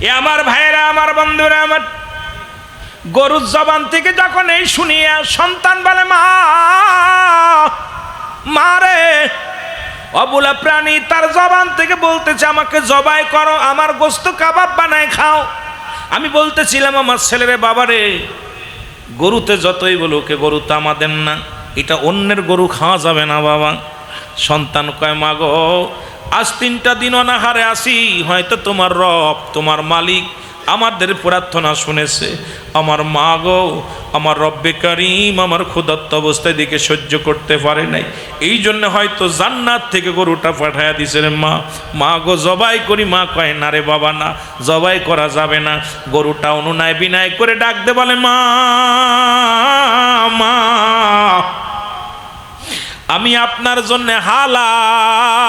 এ আমার ভাইয়েরা, আমার বন্ধুরা, আমার গরুর জবান থেকে যখন এই শুনিয়া সন্তান বলে মা, মারে, অবলা প্রাণী তার জবান থেকে বলতেছে আমাকে জবাই করো, আমার গোস্ত কাবাব বানায় খাও। আমি বলতেছিলাম আমার ছেলেরে, বাবারে গরুতে যতই বলুকে গরু তো আমাদের না, এটা অন্যের গরু খাওয়া যাবে না বাবা। সন্তান কয় মা গো, আজ 3টা দিন অনাহারে আসি, হয়তো তোমার রব, তোমার মালিক আমাদের প্রার্থনা শুনেছে। আমার মা গো, আমার রব্বে কারিম আমার ক্ষুধার্ত অবস্থায় দিকে সহ্য করতে পারে নাই, এই জন্য হয়তো জান্নাত থেকে গরুটা পাঠায়া দিছে রে মা। মা গো জবাই করি। মা কয় না রে বাবা, না জবাই করা যাবে না। গরুটা অনুনয় বিনয় করে ডাক দে বলে মা, মা আমি আপনার জন্য হালাল,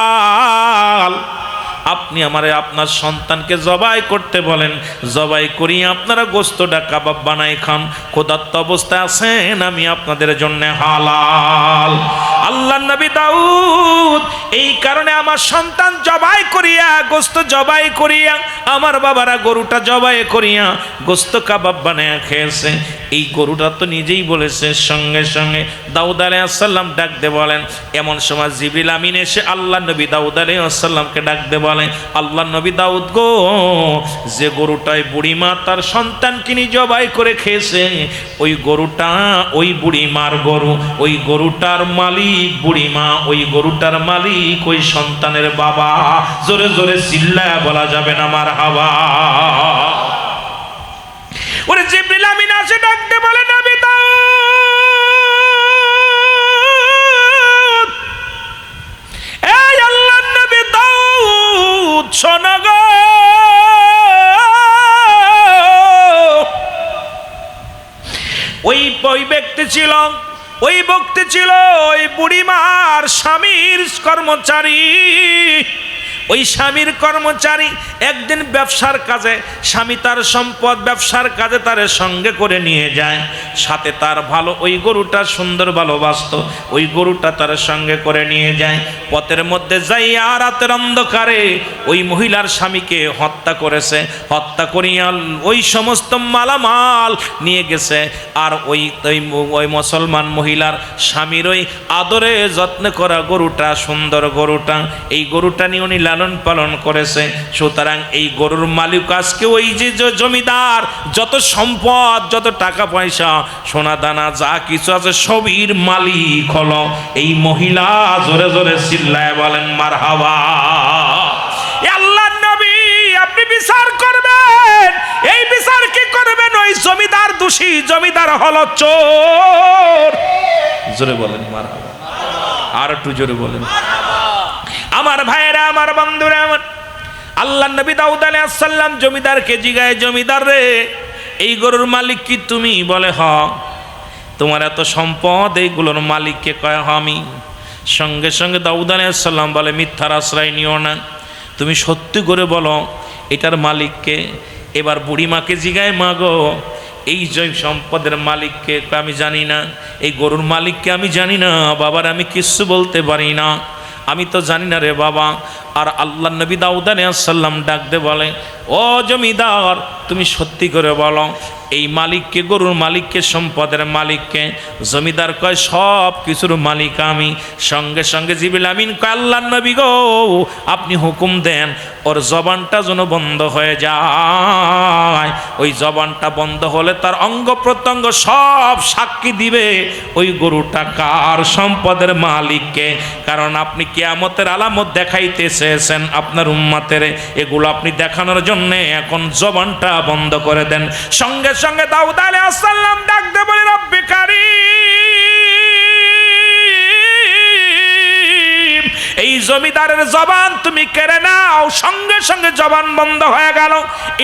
আপনি আমারে আপনার সন্তানকে জবাই করতে বলেন, জবাই করি আপনারা গোস্তটা কাবাব বানাই খান, ক্ষুধার্ত অবস্থায় আছেন, আমি আপনাদের জন্য হালাল। আল্লাহর নবী দাউদ এই কারণে আমার সন্তান জবাই করিয়া, গোস্ত জবাই করিয়া, আমার বাবারা গরুটা জবাই করিয়া গোস্ত কাবাব বানায়া খেয়েছে। এই গরুটা তো নিজেই বলেছে। সঙ্গে সঙ্গে দাউদ আলাইহিস সালাম ডাক দে বলেন, এমন সময় জিবরিল আমিন এসে আল্লাহ নবী দাউদ আলাইহিস সালামকে ডাক দে বলেন, আল্লাহ নবী দাউদ গো, যে গরুটায় বুড়িমা তার সন্তানকে নিয়ে জবাই করে খেয়েছে, ওই গরুটা ওই বুড়িমার গরু, ওই গরুটার মালিক বুড়িমা, ওই গরুটার মালিক ওই সন্তানের বাবা। জোরে জোরে চিল্লায়া বলা যাবে না মারহাবা। ওরে জিবরিল আমিন আসে ডাক দে বলে, নবী দাউদ, এই আল্লাহর নবী দাউদ শোনো গো, ওই ব্যক্তি ছিল, ওই ব্যক্তি ছিল ওই বুড়িমার স্বামীর কর্মচারী। ওই স্বামীর কর্মচারী একদিন ব্যবসার কাজে, স্বামী তার সম্পদ ব্যবসার কাজে তার সঙ্গে করে নিয়ে যায়, সাথে তার ভালো ওই গরুটা সুন্দর ভালোবাসত, ওই গরুটা তার সঙ্গে করে নিয়ে যায়। পথের মধ্যে যাইয়া রাতের অন্ধকারে ওই মহিলার স্বামীকে হত্যা করেছে। হত্যা করিয়া ওই সমস্ত মালামাল নিয়ে গেছে। আর ওই মুসলমান মহিলার স্বামীর ওই আদরে যত্ন করা গরুটা, সুন্দর গরুটা, এই গরুটা নিয়ে উনি লালন পালন করেছে। সুতরাং এই গরুর মালিক আজকে ওই যে জমিদার, যত সম্পদ, যত টাকা পয়সা, সোনা দানা যা কিছু আছে সবইর মালিক হলো এই মহিলা। জোরে জোরে চিল্লায় বলেন মারহাবা। আল্লাহর নবী আপনি বিচার করবেন, এই বিচার কি করবেন? ওই জমিদার দোষী, জমিদার হলো চোর। জোরে বলেন মারহাবা, আর একটু জোরে বলেন। আমার ভাইয়েরা, আমার বন্ধুরা, আমার আল্লাহর নবী দাউদ আলাইহিস সালাম জমিদারকে জিগায়, জমিদার রে এই গরুর মালিক কি তুমি? বলে হ। তোমার এত সম্পদ, এইগুলোর মালিককে কয় আমি। সঙ্গে সঙ্গে দাউদ আলাইহিস সালাম বলে মিথ্যার আশ্রয় নিও না, তুমি সত্যি করে বলো এটার মালিককে। এবার বুড়িমাকে জিগায়, মা গো এই যে সম্পদের মালিককে? আমি জানি না। এই গরুর মালিককে আমি জানি না বাবার, আমি কিচ্ছু বলতে পারি না, আমি তো জানি না রে বাবা। আর আল্লাহর নবী দাউদ আলাইহিস সালাম ডাক দে বলে, ও জমিদার তুমি সত্যি করে বলো এই মালিককে, গরুর মালিককে, সম্পদের মালিককে? জমিদার কয় সব কিছুর মালিক আমি। সঙ্গে সঙ্গে জিবরিল আমিন কয়, আল্লাহর নবী গো আপনি হুকুম দেন ওর জবানটা যেন বন্ধ হয়ে যায়। ওই জবানটা বন্ধ হলে তার অঙ্গ প্রত্যঙ্গ সব সাক্ষী দিবে ওই গরুটা কার, সম্পদের মালিককে। কারণ আপনি কিয়ামতের আলামত দেখাইতে চেয়েছেন আপনার উম্মতের, এগুলো আপনি দেখানোর জন্য এখন জবানটা বন্ধ করে দেন। সঙ্গে সঙ্গে দাউদ আলাইহিস সালাম ডাক দে বলে, রব্বে কারীম এই জমিদারের জবান তুমি কেড়ে নাও। সঙ্গে সঙ্গে জবান বন্ধ হয়ে গেল।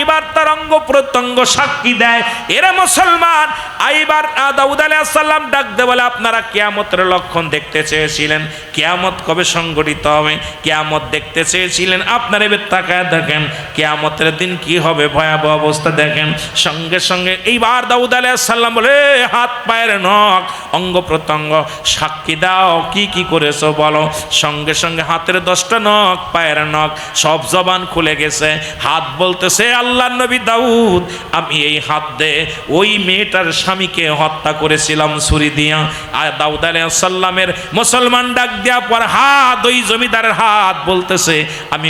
এবার তার অঙ্গ প্রত্যঙ্গ সাক্ষী দেয়। এরা মুসলমান। এইবার দাউদ আলাইহিস সালাম ডাক দে বলে, আপনারা কিয়ামতের লক্ষণ দেখতে চেয়েছিলেন, কিয়ামত কবে সংঘটিত হবে, কিয়ামত দেখতে চেয়েছিলেন, আপনার এবার তাকায় দেখেন কিয়ামতের দিন কি হবে, ভয়াবহ অবস্থা দেখেন। সঙ্গে সঙ্গে এইবার দাউদ আলাইহিস সালাম বলে, হাত পায়ের নখ অঙ্গ প্রত্যঙ্গ সাক্ষী দাও, কি কি করেছো বলো। সঙ্গে সঙ্গে হাতের 10টা নখ, পায়ের নখ সব জবান খুলে গেছে। হাত বলতেছে, আল্লাহর নবী দাউদ, আমি এই হাত দিয়ে ওই মেয়েটার স্বামীকে হত্যা করেছিলাম ছুরি দিয়া। আর দাউদ আলাইহিস সালামের মুসলমান ডাক দেওয়ার পর হাত, ওই জমিদারের হাত বলতেছে, আমি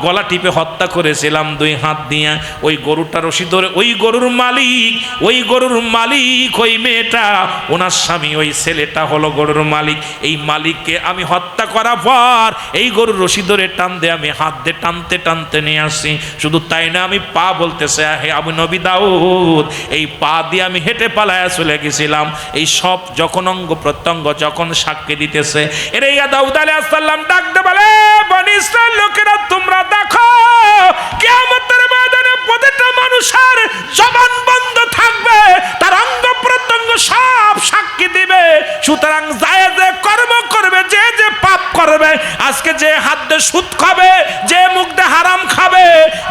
গলা টিপে হত্যা করেছিলাম 2 হাত দিয়া। ওই গরুটা রশি ধরে, ওই গরুর মালিক ওই মেয়েটা, ওনার স্বামী, ওই ছেলেটা হলো গরুর মালিক। এই মালিককে আমি হত্যা করার পর এই গরুর রশি ধরে টান দিয়ে আমি হাত দিয়ে টানতে টানতে নিয়ে আসছি। শুধু তাই না, আমি পা বলতেছে, হে আবু নবী দাউদ, এই পা দিয়ে আমি হেঁটে পালায়া চলে গেছিলাম। এই সব যখন অঙ্গ প্রত্যঙ্গ যখন সাক্ষী দিতেছে, এর ইয়া দাউদ আলাইহিস সালাম ডাকতে বলে, বনি ইসরাইল লোকেরা তোমরা দেখো, কিয়ামতের ময়দানে প্রতিটা মানুষের জবান বন্ধ থাকবে, তার অঙ্গ প্রত্যঙ্গ সব সাক্ষী দিবে। সুতরাং জায়েজ কর্ম করবে, যে যে পাপ করবে, আজকে যে হাত দিয়ে সুদ খাবে, যে মুখ দিয়ে হারাম খাবে,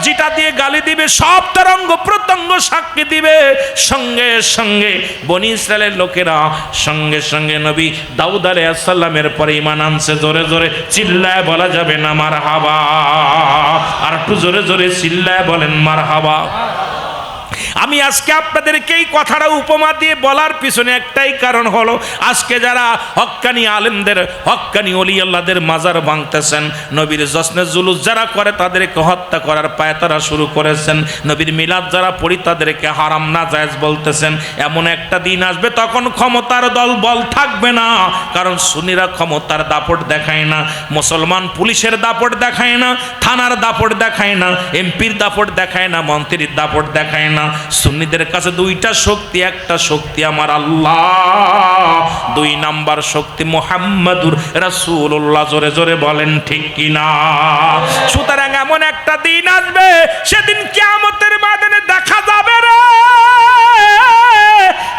যেটা দিয়ে গালি দিবে, সব তার অঙ্গ প্রত্যঙ্গ সাক্ষী দিবে। সঙ্গে সঙ্গে বনি ইসরায়েলের লোকেরা সঙ্গে সঙ্গে নবী দাউদ আলাইহিস সালামের পরে ঈমান আনছে। জোরে জোরে চিল্লায় বলা যাবে না মারহাবা? আর একটু জোরে জোরে চিল্লায় বলেন মারহাবা। আমি আজকে আপনাদেরকে এই কথাটা উপমা দিয়ে বলার পিছনে একটাই কারণ হলো, আজকে যারা হক্কানি আলেমদের, হক্কানি ওলি আল্লাহদের মাজার ভাঙতেছেন, নবীর জশ্নে জুলুস যারা করে তাদেরকে হত্যা করার পায়তারা শুরু করেছেন, নবীর মিলাদ যারা পড়ি তাদেরকে হারাম না জায়েজ বলতেছেন। এমন একটা দিন আসবে তখন ক্ষমতার দল বল থাকবে না, কারণ সুন্নিরা ক্ষমতার দাপট দেখায় না, মুসলমান পুলিশের দাপট দেখায় না, থানার দাপট দেখায় না, এমপির দাপট দেখায় না, মন্ত্রীর দাপট দেখায় না। সুন্নিদের কাছে 2টা শক্তি, একটা শক্তি আমার আল্লাহ, 2 নাম্বার শক্তি মুহাম্মাদুর রাসূলুল্লাহ। জোরে জোরে বলেন ঠিক কিনা? সুতরাং এমন একটা দিন আসবে, সেদিন কিয়ামতের ময়দানে দেখা যাবে রে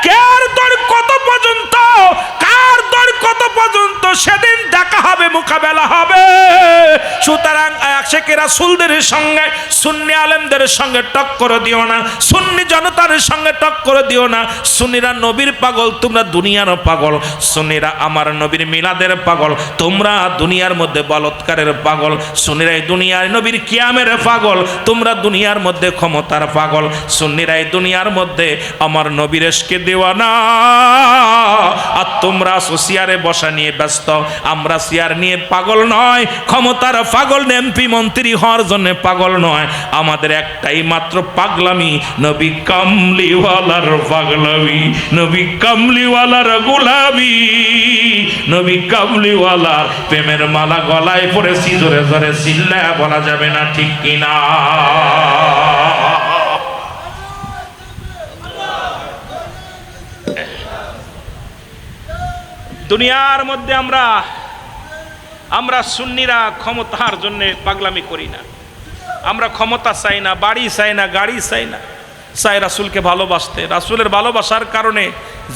কার দর কত পর্যন্ত, কার দর কত পর্যন্ত, সেদিন দেখা হবে, মোকাবেলা হবে। সুতরাং আশিকে রাসূলদের সঙ্গে, সুন্নি আলেমদের সঙ্গে টক্কর দিও না, সুন্নি জনতার সঙ্গে টক্কর দিও না। সুন্নিরা নবীর পাগল, তোমরা দুনিয়ার পাগল। সুন্নিরা আমার নবীর মিলাদের পাগল, তোমরা দুনিয়ার মধ্যে বলৎকারের পাগল। সুন্নিরা এই দুনিয়ার নবীর কিয়ামের পাগল, তোমরা দুনিয়ার মধ্যে ক্ষমতার পাগল। সুন্নিরা এই দুনিয়ার মধ্যে আমার নবীর এশকে দেওয়ানা, আর তোমরা চেয়ারে বসা নিয়ে ব্যস্ত। আমরা চেয়ার নিয়ে পাগল নয়, ক্ষমতার পাগল, এমপি মন্ত্রী হওয়ার জন্য পাগল নয়। আমাদের একটাই মাত্র পাগলামি, নবী কামলিওয়ালার পাগলামি, নবী কামলিওয়ালার গোলামি, নবী কামলিওয়ালার প্রেমের মালা গলায় পড়েছি। জোরে জোরে চিল্লায়া বলা যাবে না ঠিক কিনা? দুনিয়ার মধ্যে আমরা সুন্নিরা ক্ষমতার জন্য পাগলামি করি না। আমরা ক্ষমতা চাই না, বাড়ি চাই না, গাড়ি চাই না, চাই রাসূলকে ভালোবাসতে। রাসূলের ভালোবাসার কারণে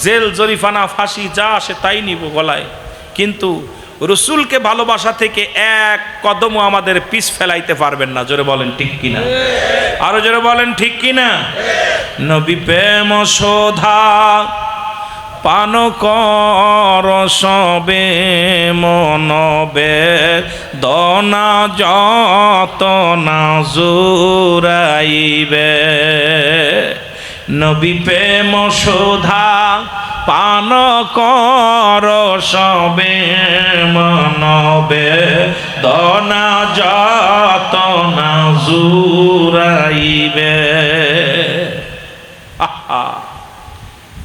জেল, জরিফানা, ফাঁসি যা আসে তাই নিব গলায়, কিন্তু রাসূলকে ভালোবাসা থেকে এক কদমও আমাদের পিছ ফেলাইতে পারবেন না। জোরে বলেন ঠিক কিনা? আরো জোরে বলেন ঠিক কিনা? নবী প্রেম শোধা পান কর সবে মনবে, দনা যত না জুরাইবে। নবী প্রেম শোধা পান কর সবে মনবে, দনা যত না জুরাইবে। আহা,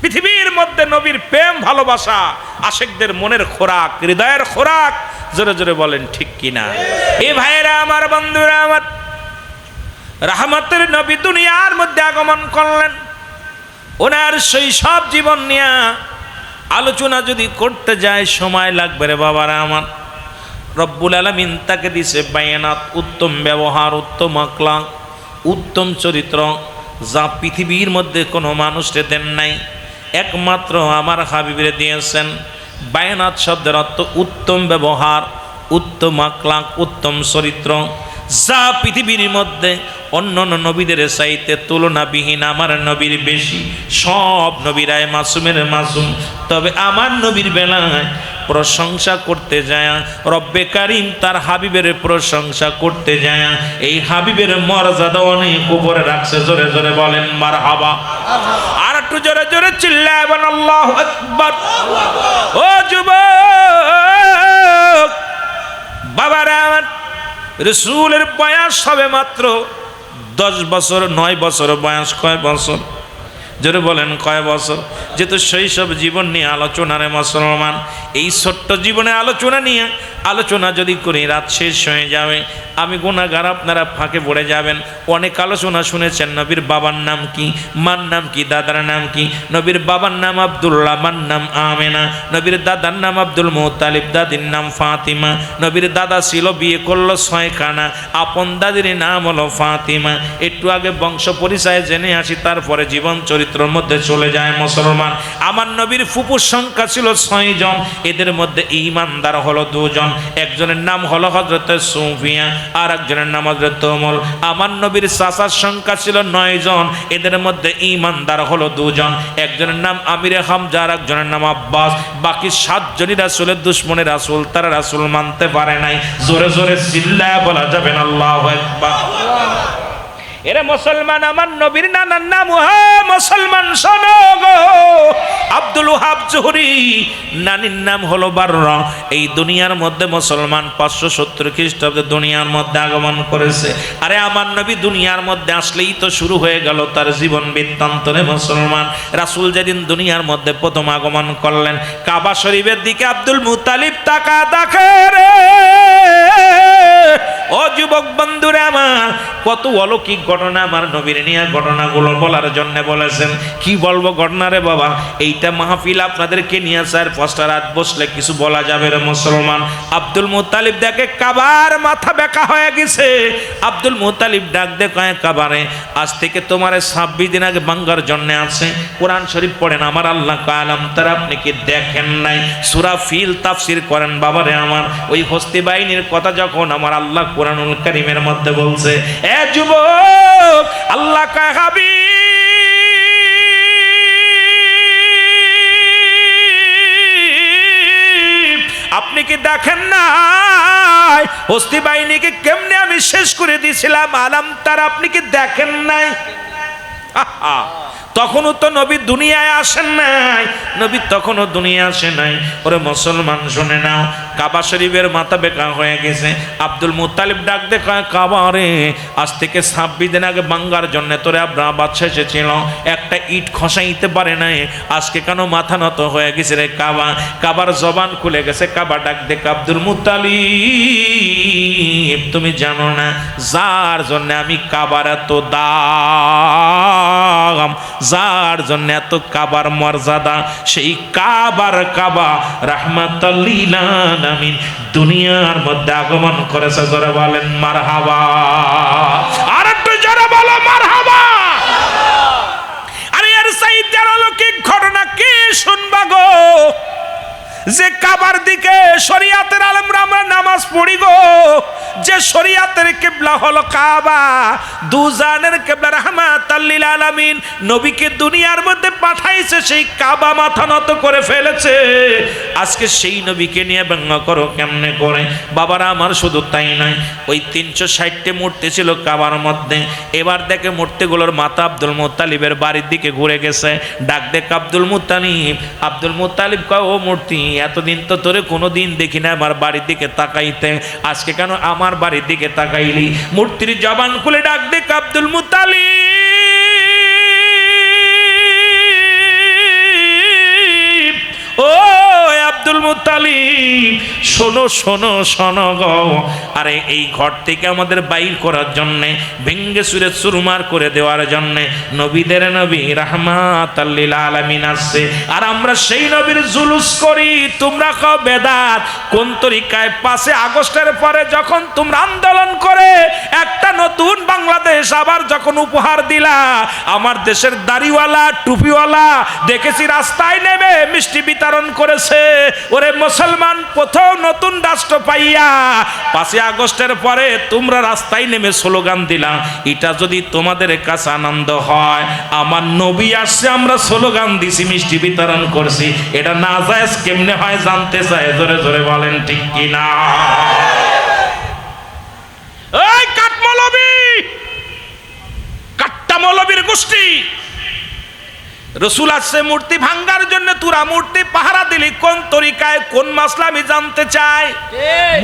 পৃথিবীর মধ্যে নবীর প্রেম ভালোবাসা আশিকদের মনের খোরাক, হৃদয়ের খোরাক। জোরে জোরে বলেন ঠিক কিনা? এই ভাইয়েরা আমার, বন্ধুরা আমার, রাহমাতের নবী দুনিয়ার মধ্যে আগমন করলেন। ওনার শৈশব জীবন নিয়ে আলোচনা যদি করতে যায় সময় লাগবে রে বাবারা আমার। রব্বুল আলামিন তাকে দিছে বায়ানাত, উত্তম ব্যবহার, উত্তম আখলাক, উত্তম চরিত্র, যা পৃথিবীর মধ্যে কোনো মানুষকে দেন নাই, একমাত্র আমার হাবিবরে দিয়েছেন। বায়নাত শব্দের অর্থ উত্তম ব্যবহার, উত্তম আখলাক, উত্তম চরিত্র, যা পৃথিবীর মধ্যে অন্য নবীদের চাইতে তুলনাবিহীন আমার নবীর বেশি। সব নবীরাই মাসুমের মাসুম, তবে আমার নবীর বেলায় প্রশংসা করতে যায় রব্বে কারিম তার হাবিবের প্রশংসা করতে যায়, এই হাবিবের মর্যাদা অনেক উপরে রাখছে। জোরে জোরে বলেন মারহাবা। আর একটু জোরে জোরে চিল্লায় বলেন আল্লাহু আকবার। ও যুবক বাবারা, আমার রাসূলের বয়স হবে মাত্র 10 বছর, 9 বছর বয়স। কয় বছর? জোরে বলেন কয় বছর? যেহেতু শৈশব জীবন নিয়ে আলোচনা রে মুসলমান, এই ছোট্ট জীবনে আলোচনা নিয়ে আলোচনা যদি করি রাত শেষ হয়ে যাবে, আমি গুনাহগার, আপনারা ফাঁকে পড়ে যাবেন। অনেক আলোচনা শুনেছেন, নবীর বাবার নাম কি, মার নাম কি, দাদার নাম কি। নবীর বাবার নাম আব্দুল্লাহ, মার নাম আমেনা। নবীর দাদার নাম আব্দুল মুত্তালিব, দাদির নাম ফাতিমা। নবীর দাদা ছিল, বিয়ে করলো 6 খানা, আপন দাদির নাম হলো ফাতিমা। একটু আগে বংশ পরিচয় জেনে আসি, তারপরে জীবন চরিত্রের মধ্যে চলে যায় মুসলমান। আমার নবীর ফুপুর সংখ্যা ছিল 6 জন, এদের মধ্যে ঈমানদার হলো 2 জন। একজনের নাম হলো হযরত সুফিয়া, আর একজনের নাম হযরত ওমর। আমার নবীর চাচার সংখ্যা ছিল 9 জন, এদের মধ্যে ঈমানদার হলো 2 জন। একজনের নাম আমিরে হামজা, আর একজনের নাম আব্বাস। বাকি 7 জনই রাসূলের দুশমনের রাসূল, তারা রাসূল মানতে পারে নাই। জোরে জোরে চিল্লায়া বলা যাবে না আল্লাহু আকবার। এরে মুসলমান, আমার নবীর নানার নাম মুসলমান শোনো গো, আব্দুল ওহাব জোহরি। নানির নাম হলো বাররা। এই দুনিয়ার মধ্যে মুসলমান 570 খ্রিস্টাব্দে দুনিয়ার মধ্যে আগমন করেছে। আরে আমার নবী দুনিয়ার মধ্যে আসলেই তো শুরু হয়ে গেল তার জীবন বৃত্তান্ত রে মুসলমান। রাসূল যেদিন দুনিয়ার মধ্যে প্রথম আগমন করলেন, কাবা শরীফের দিকে আব্দুল মুত্তালিব তাকা দেখে রে। ও যুবক বন্ধুরা আমার, কত অলৌকিক ঘটনা আমার নবীর নিয়ে ঘটনাগুলো বলার জন্য বলেছেন। কি বলবো ঘটনা রে বাবা, এইটা মাহফিল আপনাদেরকে নিয়ে স্যার 5টা রাত বসলে কিছু বলা যাবে রে মুসলমান। আব্দুল মুত্তালিব দেখে কাবার মাথা বেঁকা হয়ে গেছে। আব্দুল মুত্তালিব ডাক দে কয়, কাবারে আজ থেকে তোমার 26 দিন আগে ভাঙ্গার জন্য আছে। কোরআন শরীফ পড়েন, আমার আল্লাহ কালাম তার আপনি কি দেখেন নাই? সূরা ফিল তাফসীর করেন বাবারে আমার। ওই হস্তি বাহিনীর কথা যখন আমার আল্লাহ কোরআনুল কারীমের মধ্যে বলছে, এ যুবক আল্লাহ কয় হাবিব আপনি কি দেখেন নাই হস্তি বাহিনীকে কেমনে আমি শেষ করে দিয়েছিলাম? আলাম তার আপনি কি দেখেন নাই? তখনও তো নবী দুনিয়ায় আসেন নাই, নবী তখনও দুনিয়া আসে নাই। ওরে মুসলমান শুনে নাও, কাবা শরীফের মাথা বেঁকা হয়ে গেছে। আব্দুল মুত্তালিব ডাক দে কয়, কাবা রে আজ থেকে 26 দিন আগে ভাঙ্গার জন্য তোরে আব্রাহা বাদশা এসেছিল, একটা ইট খসাইতে পারে নাই, আজকে কেন মাথা নত হয়ে গেছে রে কাবা? কাবার জবান খুলে গেছে। কাবা ডাক দে, আব্দুল মুত্তালিব তুমি জানো না যার জন্য আমি কাবার এত দাম, যার জন্য এত কাবার মর্যাদা, সেই কাবার কাবা রাহমাতাল লিল আলামিন দুনিয়ার মধ্যে আগমন করেছে। জোরে বলেন মারহাবা। আর একটু জোরে বলো মারহাবা। আরে এর চাইতে অলৌকিক ঘটনা কি শুনবা গো? যে কাবার দিকে শরিয়াতের আলেমরা আমরা নামাজ পড়ি গো, যে শরিয়াতের কিবলা হলো কাবা, দুজানের কিবলা রাহমাতাল লিল আলামিন নবীকে দুনিয়ার মধ্যে পাঠাইছে, সেই কাবা মাথা নত করে ফেলেছে। আজকে সেই নবীকে নিয়ে ব্যঙ্গ করো কেমনে করে? বাবারা আমার, শুধু তাই নয়, ওই 360টি মূর্তি ছিল কাবার মধ্যে। এবার দেখে মূর্তিগুলোর মাথা আব্দুল মুত্তালিবের বাড়ির দিকে ঘুরে গেছে। ডাক দেখ আব্দুল মুত্তালিব। আব্দুল মুত্তালিব কয়, ও মূর্তি এতদিন তো তোরে কোনো দিন দেখি না আমার বাড়ির দিকে তাকাইতে, আজকে কেন আমার বাড়ির দিকে তাকাইলি? মূর্তির জবান খুলে ডাক দেখ আব্দুল মুত্তালিব। ও আব্দুল মুত্তালিব শোনো শোনো শোনো গো, আরে এই ঘর থেকে আমাদের বাইর করার জন্যে, ভেঙ্গে সুরে চুরমার করে দেওয়ার জন্যে নবীদের নবী রাহমাতাল লিল আলামিন আসছে, আর আমরা সেই নবীর জুলুস করি। তোমরা খাও বেদাত কোন তরিকায়? 5 আগস্টের পরে যখন তোমরা আন্দোলন করে একটা নতুন বাংলাদেশ আবার যখন উপহার দিলা, আমার দেশের দাড়িওয়ালা টুপিওয়ালা দেখেছি রাস্তায় নেমে মিষ্টি বিতরণ করেছে। ওরে মুসলমান, প্রথম নতুন রাষ্ট্র পাইয়া 5 আগস্টের পরে তোমরা রাস্তায় নেমে স্লোগান দিলা, এটা যদি তোমাদের কাছে আনন্দ হয়, আমার নবী আসছে আমরা স্লোগান দিছি মিষ্টি বিতরণ করছি, এটা না যায় কেমনে হয় জানতে চায়? জোরে জোরে বলেন ঠিক কিনা? এই কাঠমৌলবী, কাট্টা মৌলবীর গোষ্ঠী, রসুল আসছে মূর্তি ভাঙ্গার জন্য, তোরা মূর্তি পাহারা দিলি কোন তরিকায়, কোন মাসলা আমি জানতে চাই।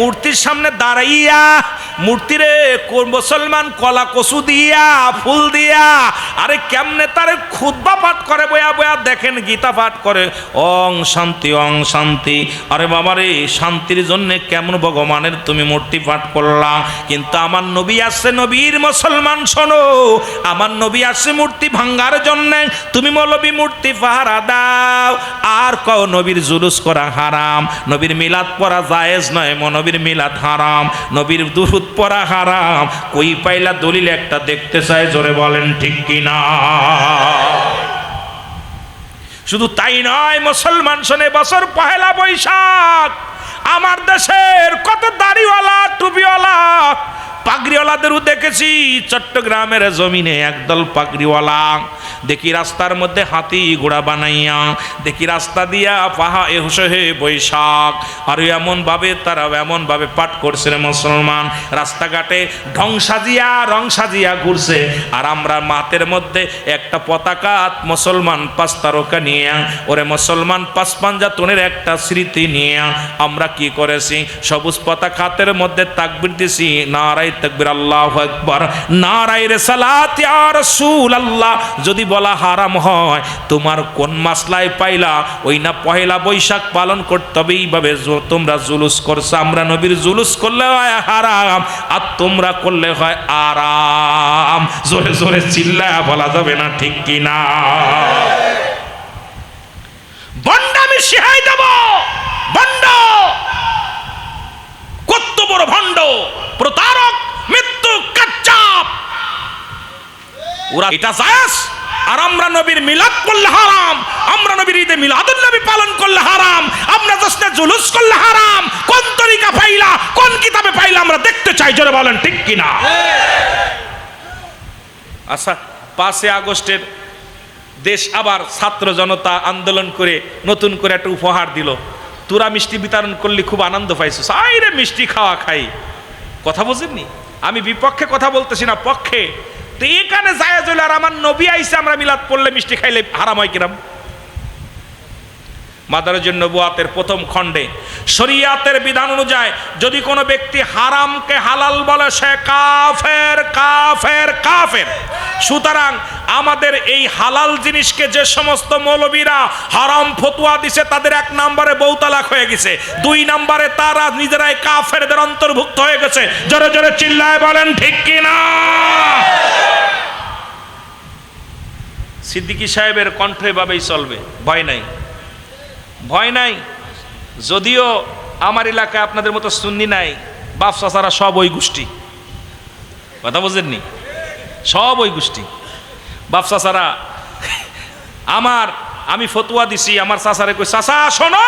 মূর্তির সামনে দাঁড়াইয়া মূর্তিরে কোন মুসলমান কলা কচু দিয়া ফুল দিয়া, আরে কেমনে তারে খুতবা পাঠ করে বয়া বয়া দেখেন, গীতা পাঠ করে ওং শান্তি ওং শান্তি। আরে বাবারে, শান্তির জন্য কেমন ভগবানের তুমি মূর্তি পাঠ করলা? কিন্তু আমার নবী আসছে, নবীর মুসলমান শোনো, আমার নবী আসছে মূর্তি ভাঙ্গার জন্য, তুমি নবী মূর্তি পাহারা দাও। আর কও নবীর জুলুস করা হারাম, নবীর মিলাদ পড়া জায়েজ নয়, নবীর মিলাদ হারাম, নবীর দুরূদ পড়া হারাম। কই পাইলা দলিল একটা দেখতে চাই? জোরে বলেন ঠিক কিনা? শুধু তাই নয় মুসলমান শোনে, বছর 1 বৈশাখ আমার দেশের কত দাড়িওয়ালা টুপিওয়ালা পাগড়িওয়ালাদেরও দেখেছি। চট্টগ্রামের জমিনে একদল পাগড়িওয়ালা দেখি রাস্তার মধ্যে হাতি ঘোড়া বানাইয়া, দেখি রাস্তা দিয়া পাহা এ বৈশাখ, আর এমন ভাবে পাঠ করছে রে মুসলমান, রাস্তাঘাটে ঢং সাজিয়া রং সাজিয়া ঘুরছে। আর আমরা মাতের মধ্যে একটা পতাকা মুসলমান 5 তারকা নিয়ে, ওরে মুসলমান 5 পাঞ্জাতনের একটা স্মৃতি নিয়ে আমরা কি করেছি? সবুজ পতাকা হাতের মধ্যে তাকবীর দিছি, নারায়ে তাকবীর আল্লাহু আকবার, নারায়ে রিসালাত ইয়া রাসূলুল্লাহ। যদি বলা হারাম হয়, তোমার কোন মাসলায় পাইলা? ওই না 1 বৈশাখ পালন করতে হবে, এইভাবে তোমরা জুলুস করছো। আমরা নবীর জুলুস করলে হয় হারাম, আর তোমরা করলে হয় আরাম। জোরে জোরে চিল্লায়া বলা যাবে না ঠিক কিনা? বন্ড আমি শিখাই দেব, বন্ড কত বড় ভণ্ড, প্রতারক, মৃত্যু কাচ্চাপ, ওরা এটা জায়েজ। আর আমরা নবীর মিলাদ করলে হারাম, আমরা নবীর ঈদে মিলাদুন নবী পালন করলে হারাম, আমরা জশ্নে জুলুস করলে হারাম। কোন তরিকা পাইলা, কোন কিতাবে পাইলা আমরা দেখতে চাই, জোরে বলেন ঠিক কিনা? আচ্ছা, 5 আগস্টের দেশ আবার ছাত্র জনতা আন্দোলন করে নতুন করে একটা উপহার দিল, তোরা মিষ্টি বিতরণ করলি খুব আনন্দ পাইছো, আইরে মিষ্টি খাওয়া খাই। কথা বুঝেননি? আমি বিপক্ষে কথা বলতেছি না, পক্ষে। তো এখানে জায়েজ হইল, আর আমার নবী আইসে আমরা মিলাদ পড়লে মিষ্টি খাইলে হারাম হয় কিরাম? মাদারুজ নবুয়াতের 1ম খণ্ডে শরিয়াতের বিধান অনুযায়ী যদি কোনো ব্যক্তি হারামকে হালাল বলে, সে কাফের কাফের কাফের। সুতরাং আমাদের এই হালাল জিনিসকে যে সমস্ত মৌলবীরা হারাম ফতোয়া দিছে, তাদের 1 নম্বরে বউ তালাক হয়ে গেছে, 2 নম্বরে তারা নিজেরাই কাফেরদের অন্তর্ভুক্ত হয়ে গেছে। জোরে জোরে চিল্লায় বলেন ঠিক কিনা? সিদ্দিকী সাহেবের কণ্ঠ এভাবেই চলবে, ভয় নাই, ভয় নাই। যদিও আমার এলাকায় আপনাদের মতো সুন্নি নাই, বাপ চাচারা সব ওই গোষ্ঠী। কথা বুঝেননি? সব ওই গোষ্ঠী বাপ চাচারা। আমি ফতোয়া দিছি, আমার চাচারে কই, চাচা শোনো,